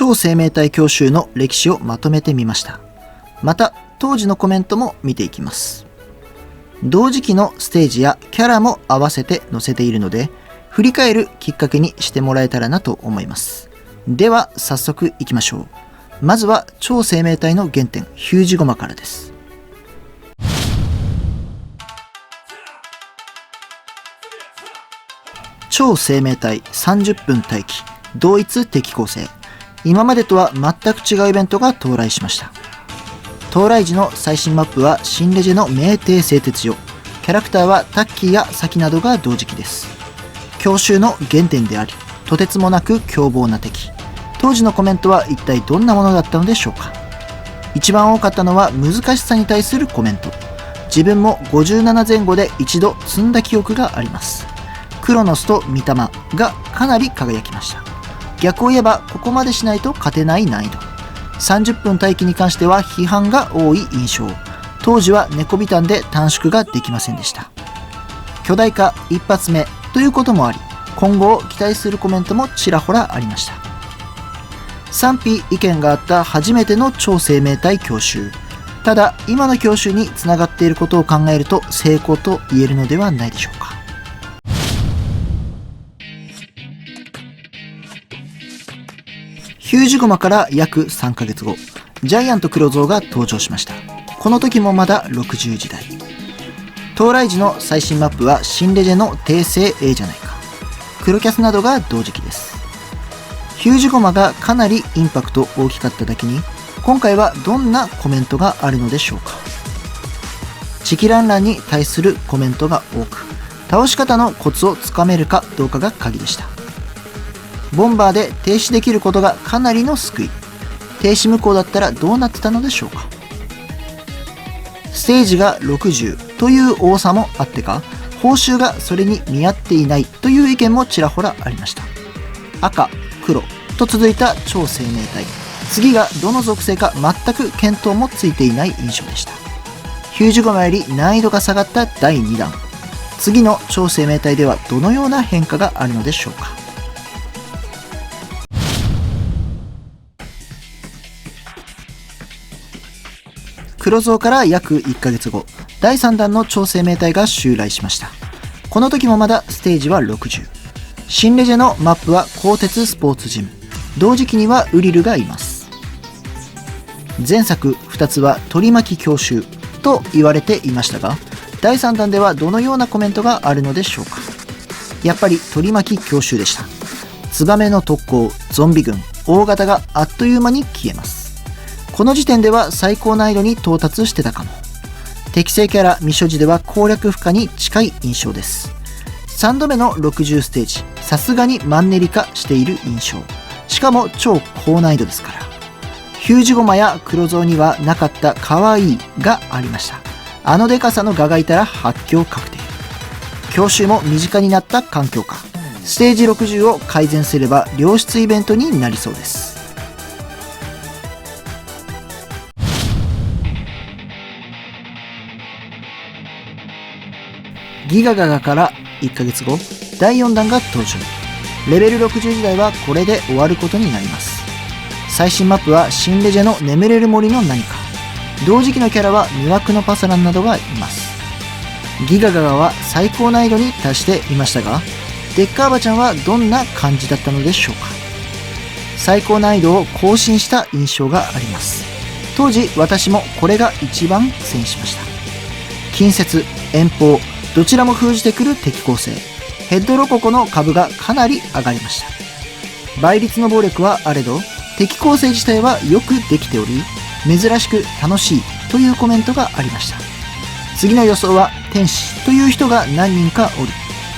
超生命体教習の歴史をまとめてみました。また当時のコメントも見ていきます。同時期のステージやキャラも合わせて載せているので、振り返るきっかけにしてもらえたらなと思います。では早速いきましょう。まずは超生命体の原点ヒュージゴマからです。超生命体30分待機同一敵構成。今までとは全く違うイベントが到来しました。到来時の最新マップは新レジェの酩酊製鉄所。キャラクターはタッキーやサキなどが同時期です。強襲の原点であり、とてつもなく凶暴な敵。当時のコメントは一体どんなものだったのでしょうか。一番多かったのは難しさに対するコメント。自分も57前後で一度積んだ記憶があります。クロノスとミタマがかなり輝きました。逆を言えばここまでしないと勝てない難易度。30分待機に関しては批判が多い印象。当時は猫ビタンで短縮ができませんでした。巨大化一発目ということもあり、今後を期待するコメントもちらほらありました。賛否意見があった初めての超生命体教習。ただ今の教習につながっていることを考えると成功と言えるのではないでしょうか。ヒュージゴマから約3ヶ月後、ジャイアント黒蔵が登場しました。この時もまだ60時代。到来時の最新マップは新レジェの訂正 A じゃないか。黒キャスなどが同時期です。ヒュージゴマがかなりインパクト大きかっただけに、今回はどんなコメントがあるのでしょうか。チキランランに対するコメントが多く、倒し方のコツをつかめるかどうかが鍵でした。ボンバーで停止できることがかなりの救い。停止無効だったらどうなってたのでしょうか。ステージが60という多さもあってか、報酬がそれに見合っていないという意見もちらほらありました。赤、黒と続いた超生命体。次がどの属性か全く見当もついていない印象でした。ヒュージゴマより難易度が下がった第2弾。次の超生命体ではどのような変化があるのでしょうか。黒蔵から約1ヶ月後、第3弾の超生命体が襲来しました。この時もまだステージは60。新レジェのマップは鋼鉄スポーツジム。同時期にはウリルがいます。前作2つは取り巻き強襲と言われていましたが、第3弾ではどのようなコメントがあるのでしょうか。やっぱり取り巻き強襲でした。ツバメの特攻、ゾンビ軍、大型があっという間に消えます。この時点では最高難易度に到達してたかも。適正キャラ未所持では攻略不可に近い印象です。3度目の60ステージ、さすがにマンネリ化している印象。しかも超高難易度ですから。ヒュージゴマや黒蔵にはなかった可愛いがありました。あのデカさのガがいたら発狂確定。教習も身近になった環境下。ステージ60を改善すれば良質イベントになりそうです。ギガガガから1ヶ月後、第4弾が登場。レベル60時代はこれで終わることになります。最新マップは新レジェの眠れる森の何か。同時期のキャラは魅惑のパサランなどがいます。ギガガガは最高難易度に達していましたが、デッカーバちゃんはどんな感じだったのでしょうか。最高難易度を更新した印象があります。当時私もこれが一番苦戦しました。近接、遠方、どちらも封じてくる敵構成。ヘッドロココの株がかなり上がりました。倍率の暴力はあれど、敵構成自体はよくできており、珍しく楽しいというコメントがありました。次の予想は天使という人が何人かおり、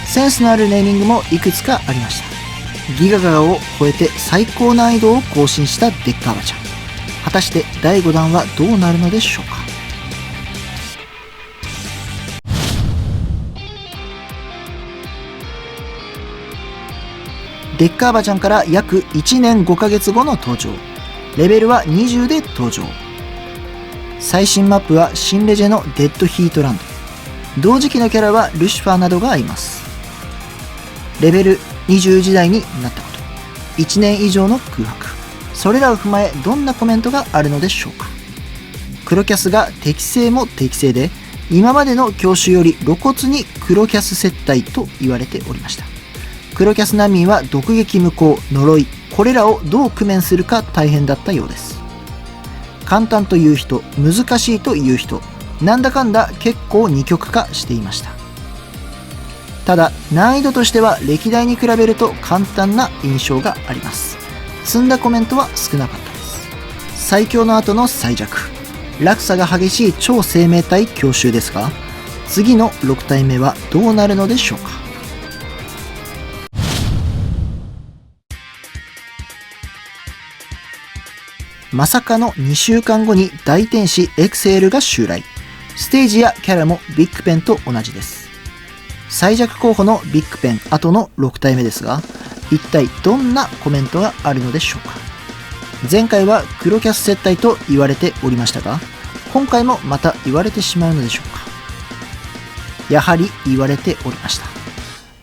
センスのあるネーミングもいくつかありました。ギガガガを超えて最高難易度を更新したデッカーバちゃん。果たして第5弾はどうなるのでしょうか。デッカーバちゃんから約1年5ヶ月後の登場。レベルは20で登場。最新マップは新レジェのデッドヒートランド。同時期のキャラはルシファーなどがいます。レベル20時代になったこと。1年以上の空白。それらを踏まえどんなコメントがあるのでしょうか。黒キャスが適正も適正で、今までの教習より露骨に黒キャス接待と言われておりました。黒キャス難民は毒撃無効、呪い、これらをどう工面するか大変だったようです。簡単という人、難しいという人、なんだかんだ結構二極化していました。ただ難易度としては歴代に比べると簡単な印象があります。積んだコメントは少なかったです。最強の後の最弱、落差が激しい超生命体強襲ですが、次の6体目はどうなるのでしょうか。まさかの2週間後に大天使エクセールが襲来。ステージやキャラもビッグペンと同じです。最弱候補のビッグペン後の6体目ですが、一体どんなコメントがあるのでしょうか。前回は黒キャス接待と言われておりましたが、今回もまた言われてしまうのでしょうか。やはり言われておりました。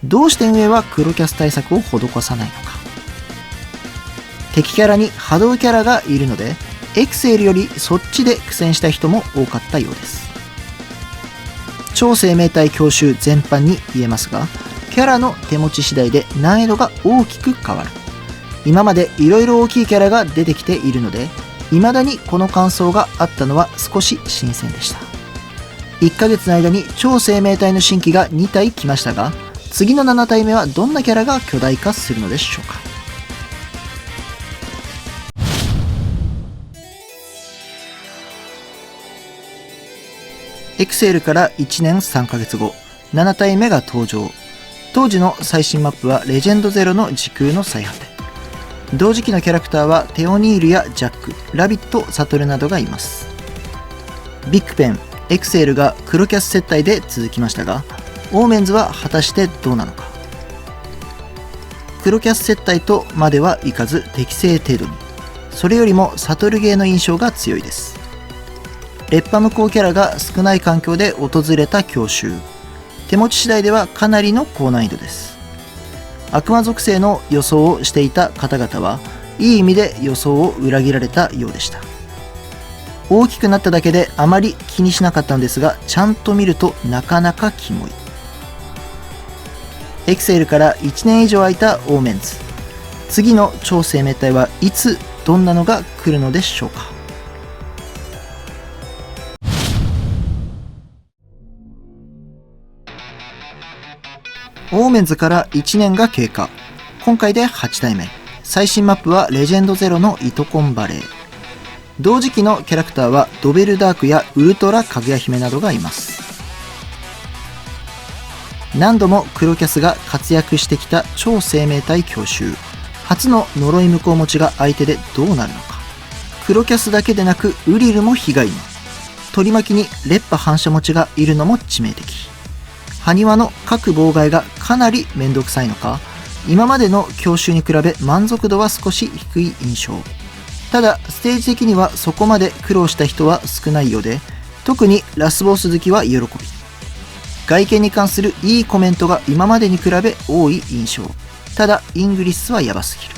どうして運営は黒キャス対策を施さないのか。敵キャラに波動キャラがいるので、エクセルよりそっちで苦戦した人も多かったようです。超生命体強襲全般に言えますが、キャラの手持ち次第で難易度が大きく変わる。今までいろいろ大きいキャラが出てきているので、未だにこの感想があったのは少し新鮮でした。1ヶ月の間に超生命体の新規が2体来ましたが、次の7体目はどんなキャラが巨大化するのでしょうか。エクセルから1年3ヶ月後、7体目が登場。当時の最新マップはレジェンドゼロの時空の最果て。同時期のキャラクターはテオニールやジャック、ラビット、サトルなどがいます。ビッグペン、エクセルが黒キャス接待で続きましたが、オーメンズは果たしてどうなのか。黒キャス接待とまではいかず適正程度に、それよりもサトルゲーの印象が強いです。劣化無効キャラが少ない環境で訪れた強襲。手持ち次第ではかなりの高難易度です。悪魔属性の予想をしていた方々はいい意味で予想を裏切られたようでした。大きくなっただけであまり気にしなかったのですが、ちゃんと見るとなかなかキモい。エクセルから1年以上空いたオーメンズ。次の超生命体はいつどんなのが来るのでしょうか。オーメンズから1年が経過。今回で8体目。最新マップはレジェンドゼロのイトコンバレー。同時期のキャラクターはドベルダークやウルトラかぐや姫などがいます。何度も黒キャスが活躍してきた超生命体強襲。初の呪い無効持ちが相手でどうなるのか。黒キャスだけでなくウリルも被害に。取り巻きに烈波反射持ちがいるのも致命的。埴輪の各妨害がかなりめんどくさいのか、今までの強襲に比べ満足度は少し低い印象。ただステージ的にはそこまで苦労した人は少ないようで、特にラスボス好きは喜び。外見に関するいいコメントが今までに比べ多い印象。ただイングリスはヤバすぎる。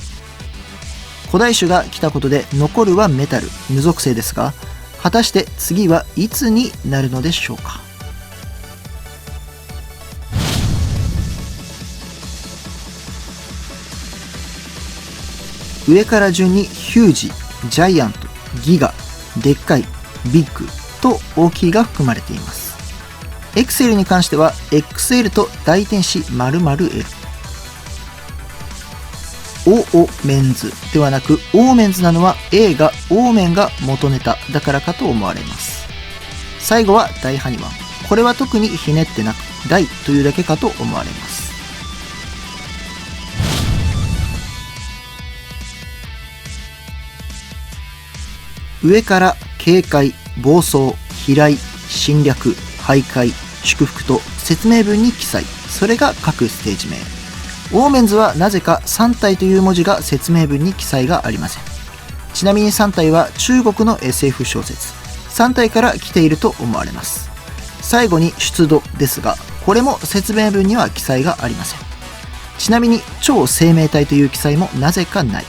古代種が来たことで残るはメタル、無属性ですが、果たして次はいつになるのでしょうか。上から順にヒュージ、ジャイアント、ギガ、でっかい、ビッグと大きいが含まれています。エクセルに関しては XL と大天使 ○○L。オーメンズではなくオーメンズなのは映画オーメンが元ネタだからかと思われます。最後は大ハニワン。これは特にひねってなく大というだけかと思われます。上から警戒、暴走、飛来、侵略、徘徊、祝福と説明文に記載。それが各ステージ名。オーメンズはなぜか3体という文字が説明文に記載がありません。ちなみに3体は中国の SF 小説3体から来ていると思われます。最後に出土ですが、これも説明文には記載がありません。ちなみに超生命体という記載もなぜかない。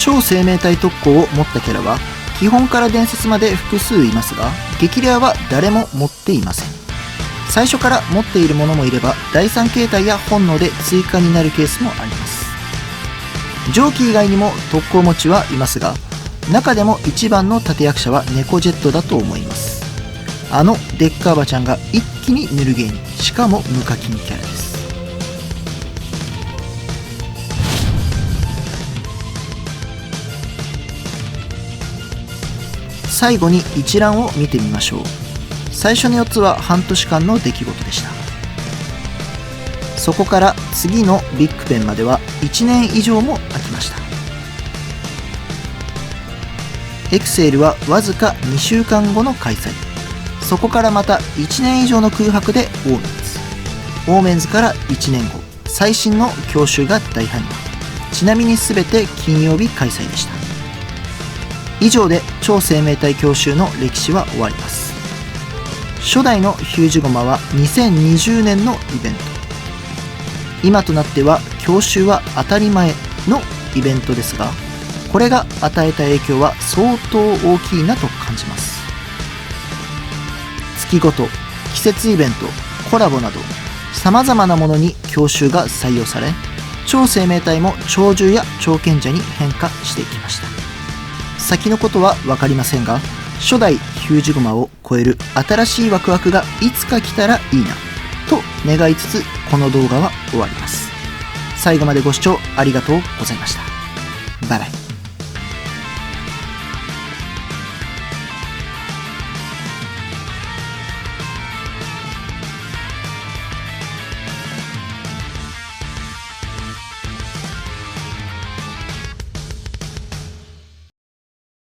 超生命体特攻を持ったキャラは基本から伝説まで複数いますが、激レアは誰も持っていません。最初から持っているものもいれば、第3形態や本能で追加になるケースもあります。上記以外にも特攻持ちはいますが、中でも一番の立役者は猫ジェットだと思います。デッカーバちゃんが一気にヌルゲーに、しかも無課金キャラです。最後に一覧を見てみましょう。最初の4つは半年間の出来事でした。そこから次のビッグペンまでは1年以上も空きました。エクセールはわずか2週間後の開催。そこからまた1年以上の空白でオーメンズ。オーメンズから1年後、最新の教習が大繁盛。ちなみに全て金曜日開催でした。以上で超生命体教習の歴史は終わります。初代のヒュージゴマは2020年のイベント。今となっては教習は当たり前のイベントですが、これが与えた影響は相当大きいなと感じます。月ごと、季節イベント、コラボなど様々なものに教習が採用され、超生命体も鳥獣や超賢者に変化していきました。先のことは分かりませんが、初代ヒュージゴマを超える新しいワクワクがいつか来たらいいなと願いつつ、この動画は終わります。最後までご視聴ありがとうございました。バイバイ。